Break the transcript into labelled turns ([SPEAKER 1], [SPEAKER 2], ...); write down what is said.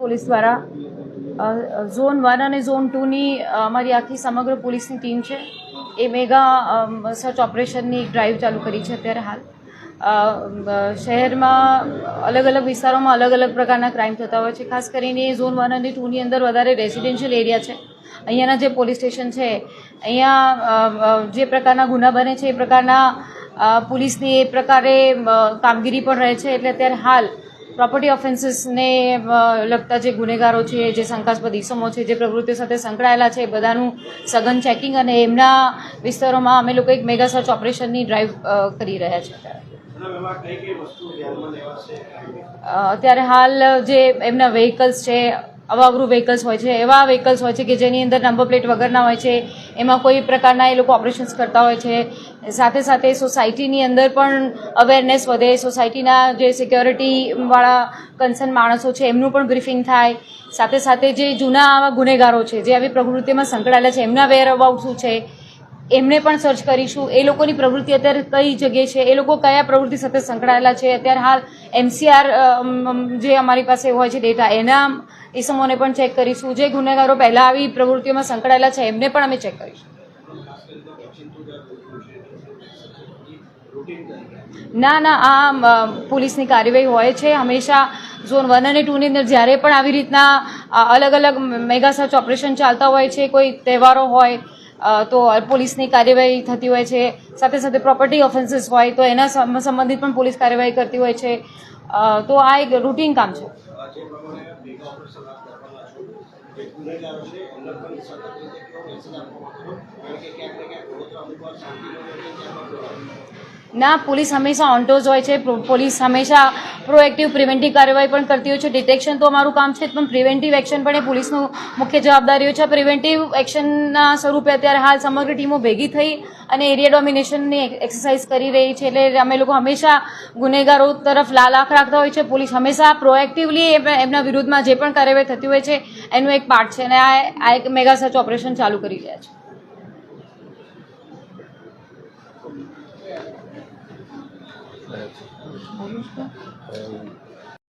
[SPEAKER 1] Police દ્વારા zone 1 અને zone 2ની અમારી આખી સમગ્ર પોલીસની ટીમ છે એ મેગા સર્ચ ઓપરેશનની ડ્રાઈવ ચાલુ કરી છે. અત્યારે હાલ શહેરમાં અલગ અલગ વિસ્તારોમાં અલગ અલગ પ્રકારના ક્રાઇમ થતા હોય છે. ખાસ કરીને ઝોન 1 અને 2ની અંદર વધારે રેસિડેન્શિયલ એરિયા છે. અહીંયાના જે પોલીસ સ્ટેશન છે અહીંયા જે પ્રકારના ગુના બને છે એ પ્રકારના પોલીસની એ પ્રકારે કામગીરી પણ રહે છે. એટલે અત્યારે હાલ પ્રોપર્ટી ઓફેન્સીસને લગતા જે ગુનેગારો છે, જે શંકાસ્પદ ઇસમો છે, જે પ્રવૃત્તિઓ સાથે સંકળાયેલા છે, બધાનું સઘન ચેકિંગ અને એમના વિસ્તારોમાં અમે લોકો એક મેગા સર્ચ ઓપરેશનની ડ્રાઈવ કરી રહ્યા છીએ. અત્યારે હાલ જે એમના વ્હીકલ્સ છે, અવાવરું વ્હીકલ્સ હોય છે, એવા વ્હીકલ્સ હોય છે કે જેની અંદર નંબર પ્લેટ વગરના હોય છે, એમાં કોઈ પ્રકારના એ લોકો ઓપરેશન્સ કરતા હોય છે. સાથે સાથે સોસાયટીની અંદર પણ અવેરનેસ વધે, સોસાયટીના જે સિક્યોરિટીવાળા કન્સર્ન માણસો છે એમનું પણ બ્રીફિંગ થાય. સાથે સાથે જે જૂના આવા ગુનેગારો છે, જે આવી પ્રવૃત્તિમાં સંકળાયેલા છે, એમના વેર અબાઉટ શું છે એમને પણ સર્ચ કરીશું. એ લોકોની પ્રવૃત્તિ અત્યારે કઈ જગ્યાએ છે, એ લોકો કયા પ્રવૃત્તિ સાથે સંકળાયેલા છે. અત્યારે હાલ MCR જે અમારી પાસે હોય છે ડેટા, એના ઇસમોને પણ ચેક કરીશું. જે ગુનેગારો પહેલાં આવી પ્રવૃત્તિઓમાં સંકળાયેલા છે એમને પણ અમે ચેક કરીશું. ના, આ પોલીસની કાર્યવાહી હોય છે હંમેશા. ઝોન 1 અને 2ની અંદર જ્યારે પણ આવી રીતના અલગ અલગ મેગા સર્ચ ઓપરેશન ચાલતા હોય છે, કોઈ તહેવારો હોય તો પોલીસની કાર્યવાહી થતી હોય છે. સાથે સાથે પ્રોપર્ટી ઓફેન્સીસ હોય તો એના સંબંધિત પણ પોલીસ કાર્યવાહી કરતી હોય છે. તો આ એક રૂટીન કામ છે. ના, પોલીસ હંમેશા ઓન ટોઝ હોય છે. પોલીસ હંમેશા પ્રોએક્ટિવ પ્રિવેન્ટિવ કાર્યવાહી પણ કરતી હોય છે. ડિટેક્શન તો અમારું કામ છે, પણ પ્રિવેન્ટિવ એક્શન પણ એ પોલીસનું મુખ્ય જવાબદારી હોય છે. પ્રિવેન્ટિવ એક્શનના સ્વરૂપે અત્યારે હાલ સમગ્ર ટીમો ભેગી થઈ અને એરિયા ડોમિનેશનની એક્સરસાઇઝ કરી રહી છે. એટલે અમે લોકો હંમેશા ગુનેગારો તરફ લાલ આંખ રાખતા હોય છે. પોલીસ હંમેશા પ્રોએક્ટિવલી એમના વિરુદ્ધમાં જે પણ કાર્યવાહી થતી હોય છે એનું એક પાર્ટ છે અને આ એક મેગા સર્ચ ઓપરેશન ચાલુ કરી રહ્યા છે.